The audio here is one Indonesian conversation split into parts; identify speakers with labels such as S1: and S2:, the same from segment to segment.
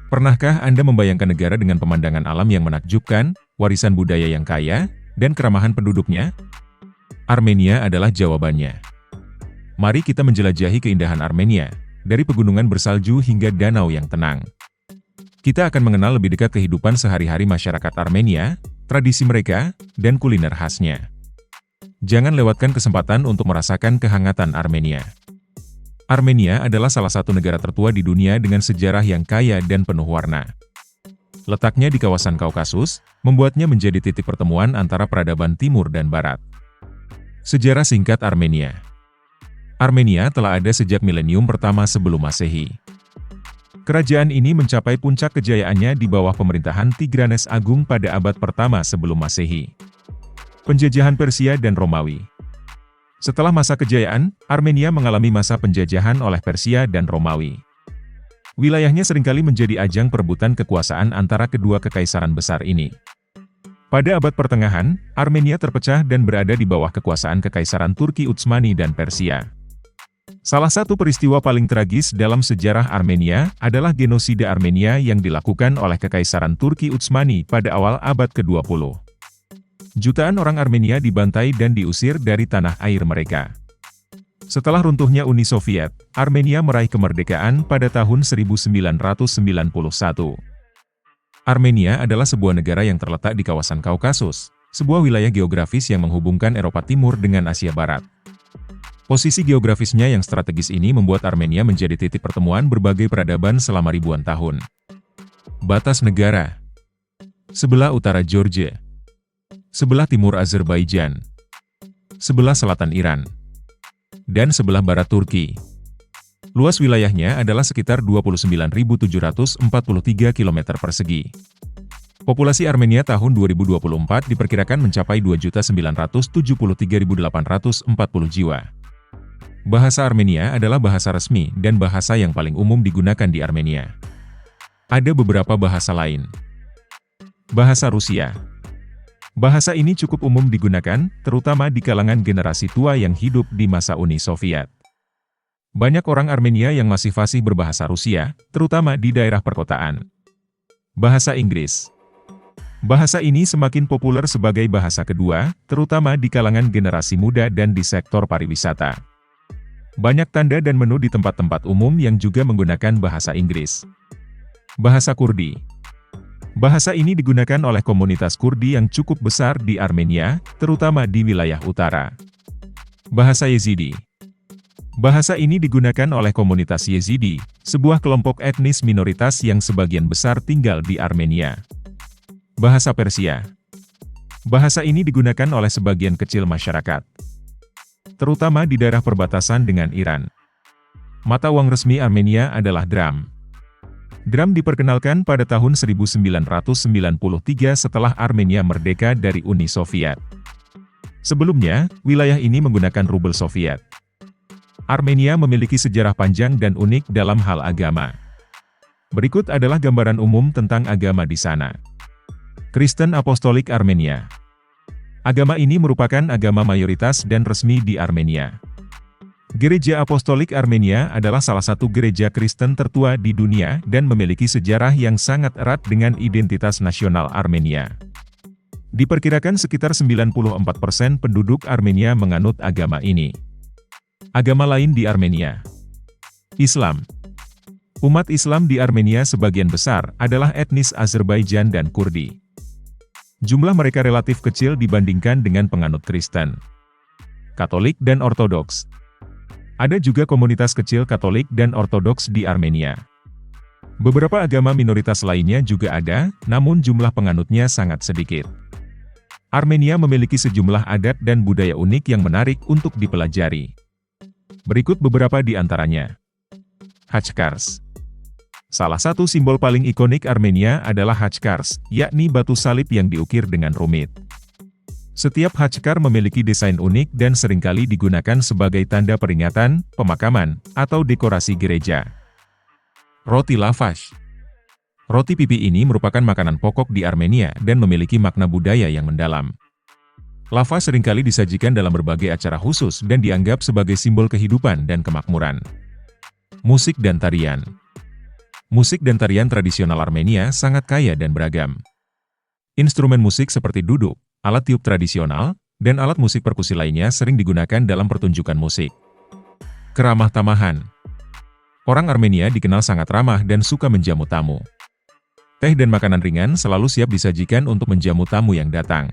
S1: Pernahkah Anda membayangkan negara dengan pemandangan alam yang menakjubkan, warisan budaya yang kaya, dan keramahan penduduknya? Armenia adalah jawabannya. Mari kita menjelajahi keindahan Armenia, dari pegunungan bersalju hingga danau yang tenang. Kita akan mengenal lebih dekat kehidupan sehari-hari masyarakat Armenia, tradisi mereka, dan kuliner khasnya. Jangan lewatkan kesempatan untuk merasakan kehangatan Armenia. Armenia adalah salah satu negara tertua di dunia dengan sejarah yang kaya dan penuh warna. Letaknya di kawasan Kaukasus, membuatnya menjadi titik pertemuan antara peradaban timur dan barat. Sejarah singkat Armenia. Armenia telah ada sejak milenium pertama sebelum Masehi. Kerajaan ini mencapai puncak kejayaannya di bawah pemerintahan Tigranes Agung pada abad pertama sebelum Masehi. Penjajahan Persia dan Romawi. Setelah masa kejayaan, Armenia mengalami masa penjajahan oleh Persia dan Romawi. Wilayahnya seringkali menjadi ajang perebutan kekuasaan antara kedua kekaisaran besar ini. Pada abad pertengahan, Armenia terpecah dan berada di bawah kekuasaan Kekaisaran Turki Utsmani dan Persia. Salah satu peristiwa paling tragis dalam sejarah Armenia adalah genosida Armenia yang dilakukan oleh Kekaisaran Turki Utsmani pada awal abad ke-20. Jutaan orang Armenia dibantai dan diusir dari tanah air mereka. Setelah runtuhnya Uni Soviet, Armenia meraih kemerdekaan pada tahun 1991. Armenia adalah sebuah negara yang terletak di kawasan Kaukasus, sebuah wilayah geografis yang menghubungkan Eropa Timur dengan Asia Barat. Posisi geografisnya yang strategis ini membuat Armenia menjadi titik pertemuan berbagai peradaban selama ribuan tahun. Batas negara. Sebelah utara Georgia. Sebelah timur Azerbaijan, sebelah selatan Iran, dan sebelah barat Turki. Luas wilayahnya adalah sekitar 29.743 km persegi. Populasi Armenia tahun 2024 diperkirakan mencapai 2.973.840 jiwa. Bahasa Armenia adalah bahasa resmi dan bahasa yang paling umum digunakan di Armenia. Ada beberapa bahasa lain. Bahasa Rusia. Bahasa ini cukup umum digunakan, terutama di kalangan generasi tua yang hidup di masa Uni Soviet. Banyak orang Armenia yang masih fasih berbahasa Rusia, terutama di daerah perkotaan. Bahasa Inggris. Bahasa ini semakin populer sebagai bahasa kedua, terutama di kalangan generasi muda dan di sektor pariwisata. Banyak tanda dan menu di tempat-tempat umum yang juga menggunakan bahasa Inggris. Bahasa Kurdi. Bahasa ini digunakan oleh komunitas Kurdi yang cukup besar di Armenia, terutama di wilayah utara. Bahasa Yezidi. Bahasa ini digunakan oleh komunitas Yezidi, sebuah kelompok etnis minoritas yang sebagian besar tinggal di Armenia. Bahasa Persia. Bahasa ini digunakan oleh sebagian kecil masyarakat, terutama di daerah perbatasan dengan Iran. Mata uang resmi Armenia adalah dram. Dram diperkenalkan pada tahun 1993 setelah Armenia merdeka dari Uni Soviet. Sebelumnya, wilayah ini menggunakan rubel Soviet. Armenia memiliki sejarah panjang dan unik dalam hal agama. Berikut adalah gambaran umum tentang agama di sana. Kristen Apostolik Armenia. Agama ini merupakan agama mayoritas dan resmi di Armenia. Gereja Apostolik Armenia adalah salah satu gereja Kristen tertua di dunia dan memiliki sejarah yang sangat erat dengan identitas nasional Armenia. Diperkirakan sekitar 94% penduduk Armenia menganut agama ini. Agama lain di Armenia. Islam. Umat Islam di Armenia sebagian besar adalah etnis Azerbaijan dan Kurdi. Jumlah mereka relatif kecil dibandingkan dengan penganut Kristen, Katolik dan Ortodoks. Ada juga komunitas kecil Katolik dan Ortodoks di Armenia. Beberapa agama minoritas lainnya juga ada, namun jumlah penganutnya sangat sedikit. Armenia memiliki sejumlah adat dan budaya unik yang menarik untuk dipelajari. Berikut beberapa di antaranya. Khachkars. Salah satu simbol paling ikonik Armenia adalah Khachkars, yakni batu salib yang diukir dengan rumit. Setiap khachkar memiliki desain unik dan seringkali digunakan sebagai tanda peringatan, pemakaman, atau dekorasi gereja. Roti lavash. Roti pipi ini merupakan makanan pokok di Armenia dan memiliki makna budaya yang mendalam. Lavash seringkali disajikan dalam berbagai acara khusus dan dianggap sebagai simbol kehidupan dan kemakmuran. Musik dan tarian. Musik dan tarian tradisional Armenia sangat kaya dan beragam. Instrumen musik seperti duduk, alat tiup tradisional, dan alat musik perkusi lainnya sering digunakan dalam pertunjukan musik. Keramah tamahan. Orang Armenia dikenal sangat ramah dan suka menjamu tamu. Teh dan makanan ringan selalu siap disajikan untuk menjamu tamu yang datang.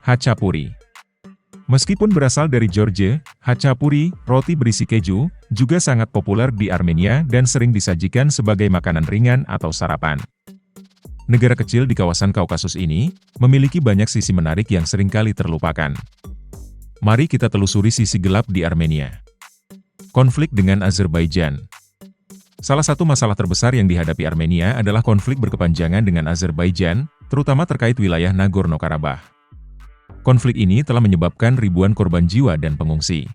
S1: Hachapuri. Meskipun berasal dari Georgia, hachapuri, roti berisi keju, juga sangat populer di Armenia dan sering disajikan sebagai makanan ringan atau sarapan. Negara kecil di kawasan Kaukasus ini, memiliki banyak sisi menarik yang seringkali terlupakan. Mari kita telusuri sisi gelap di Armenia. Konflik dengan Azerbaijan. Salah satu masalah terbesar yang dihadapi Armenia adalah konflik berkepanjangan dengan Azerbaijan, terutama terkait wilayah Nagorno-Karabakh. Konflik ini telah menyebabkan ribuan korban jiwa dan pengungsi.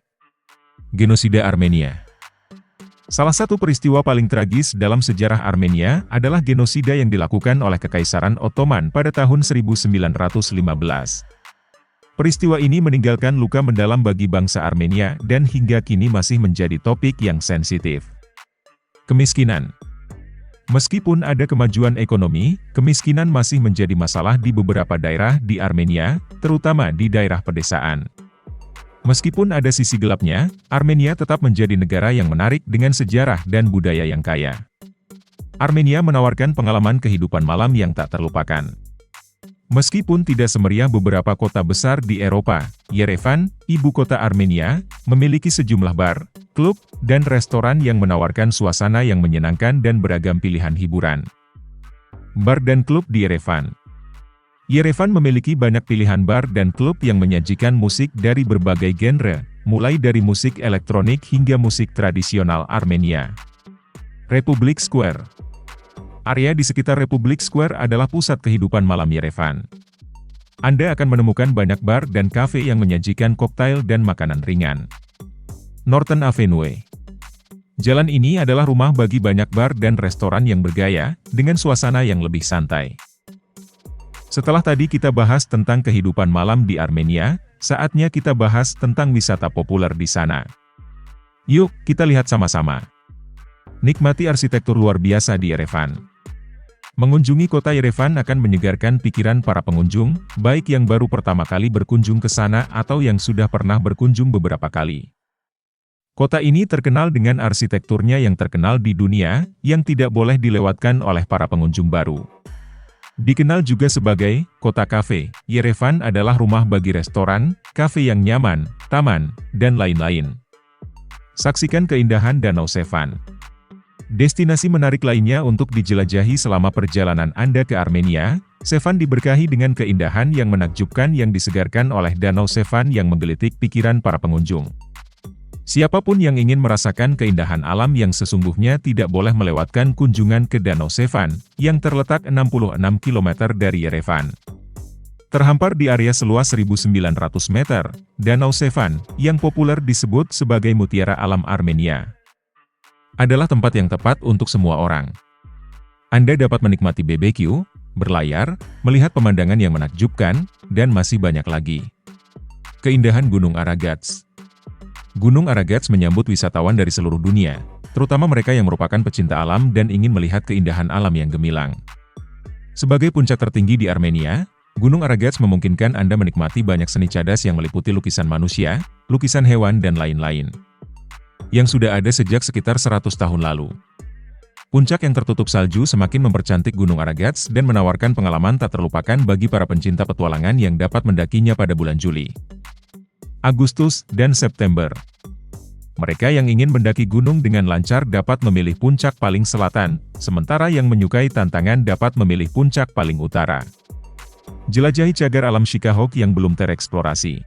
S1: Genosida Armenia. Salah satu peristiwa paling tragis dalam sejarah Armenia adalah genosida yang dilakukan oleh Kekaisaran Ottoman pada tahun 1915. Peristiwa ini meninggalkan luka mendalam bagi bangsa Armenia dan hingga kini masih menjadi topik yang sensitif. Kemiskinan. Meskipun ada kemajuan ekonomi, kemiskinan masih menjadi masalah di beberapa daerah di Armenia, terutama di daerah pedesaan. Meskipun ada sisi gelapnya, Armenia tetap menjadi negara yang menarik dengan sejarah dan budaya yang kaya. Armenia menawarkan pengalaman kehidupan malam yang tak terlupakan. Meskipun tidak semeriah beberapa kota besar di Eropa, Yerevan, ibu kota Armenia, memiliki sejumlah bar, klub, dan restoran yang menawarkan suasana yang menyenangkan dan beragam pilihan hiburan. Bar dan klub di Yerevan. Yerevan memiliki banyak pilihan bar dan klub yang menyajikan musik dari berbagai genre, mulai dari musik elektronik hingga musik tradisional Armenia. Republic Square. Area di sekitar Republic Square adalah pusat kehidupan malam Yerevan. Anda akan menemukan banyak bar dan kafe yang menyajikan koktail dan makanan ringan. Norton Avenue. Jalan ini adalah rumah bagi banyak bar dan restoran yang bergaya, dengan suasana yang lebih santai. Setelah tadi kita bahas tentang kehidupan malam di Armenia, saatnya kita bahas tentang wisata populer di sana. Yuk, kita lihat sama-sama. Nikmati arsitektur luar biasa di Yerevan. Mengunjungi kota Yerevan akan menyegarkan pikiran para pengunjung, baik yang baru pertama kali berkunjung ke sana atau yang sudah pernah berkunjung beberapa kali. Kota ini terkenal dengan arsitekturnya yang terkenal di dunia, yang tidak boleh dilewatkan oleh para pengunjung baru. Dikenal juga sebagai kota kafe, Yerevan adalah rumah bagi restoran, kafe yang nyaman, taman, dan lain-lain. Saksikan keindahan Danau Sevan. Destinasi menarik lainnya untuk dijelajahi selama perjalanan Anda ke Armenia, Sevan diberkahi dengan keindahan yang menakjubkan yang disegarkan oleh Danau Sevan yang menggelitik pikiran para pengunjung. Siapapun yang ingin merasakan keindahan alam yang sesungguhnya tidak boleh melewatkan kunjungan ke Danau Sevan, yang terletak 66 km dari Yerevan. Terhampar di area seluas 1.900 meter, Danau Sevan, yang populer disebut sebagai Mutiara Alam Armenia, adalah tempat yang tepat untuk semua orang. Anda dapat menikmati BBQ, berlayar, melihat pemandangan yang menakjubkan, dan masih banyak lagi. Keindahan Gunung Aragats. Gunung Aragats menyambut wisatawan dari seluruh dunia, terutama mereka yang merupakan pecinta alam dan ingin melihat keindahan alam yang gemilang. Sebagai puncak tertinggi di Armenia, Gunung Aragats memungkinkan Anda menikmati banyak seni cadas yang meliputi lukisan manusia, lukisan hewan dan lain-lain, yang sudah ada sejak sekitar 100 tahun lalu. Puncak yang tertutup salju semakin mempercantik Gunung Aragats dan menawarkan pengalaman tak terlupakan bagi para pencinta petualangan yang dapat mendakinya pada bulan Juli, Agustus, dan September. Mereka yang ingin mendaki gunung dengan lancar dapat memilih puncak paling selatan, sementara yang menyukai tantangan dapat memilih puncak paling utara. Jelajahi cagar alam Shikahog yang belum tereksplorasi.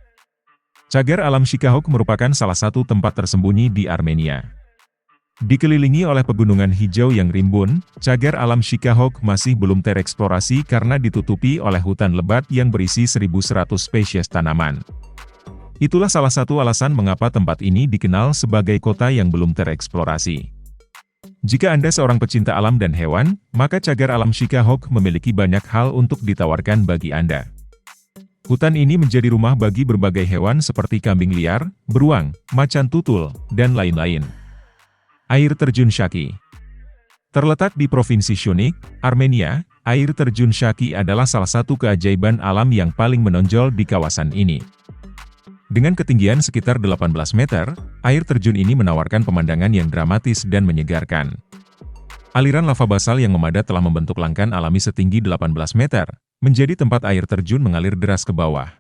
S1: Cagar alam Shikahog merupakan salah satu tempat tersembunyi di Armenia. Dikelilingi oleh pegunungan hijau yang rimbun, cagar alam Shikahog masih belum tereksplorasi karena ditutupi oleh hutan lebat yang berisi 1.100 spesies tanaman. Itulah salah satu alasan mengapa tempat ini dikenal sebagai kota yang belum tereksplorasi. Jika Anda seorang pecinta alam dan hewan, maka cagar alam Shikahog memiliki banyak hal untuk ditawarkan bagi Anda. Hutan ini menjadi rumah bagi berbagai hewan seperti kambing liar, beruang, macan tutul, dan lain-lain. Air terjun Shaki. Terletak di Provinsi Shunik, Armenia, air terjun Shaki adalah salah satu keajaiban alam yang paling menonjol di kawasan ini. Dengan ketinggian sekitar 18 meter, air terjun ini menawarkan pemandangan yang dramatis dan menyegarkan. Aliran lava basal yang memadat telah membentuk langkan alami setinggi 18 meter, menjadi tempat air terjun mengalir deras ke bawah.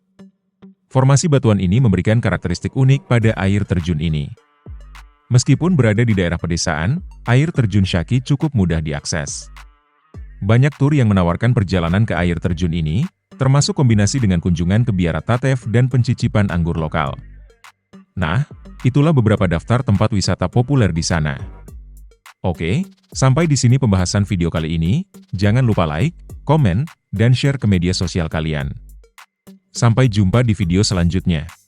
S1: Formasi batuan ini memberikan karakteristik unik pada air terjun ini. Meskipun berada di daerah pedesaan, air terjun Shaki cukup mudah diakses. Banyak tur yang menawarkan perjalanan ke air terjun ini, termasuk kombinasi dengan kunjungan ke biara Tatev dan pencicipan anggur lokal. Nah, itulah beberapa daftar tempat wisata populer di sana. Oke, sampai di sini pembahasan video kali ini. Jangan lupa like, komen, dan share ke media sosial kalian. Sampai jumpa di video selanjutnya.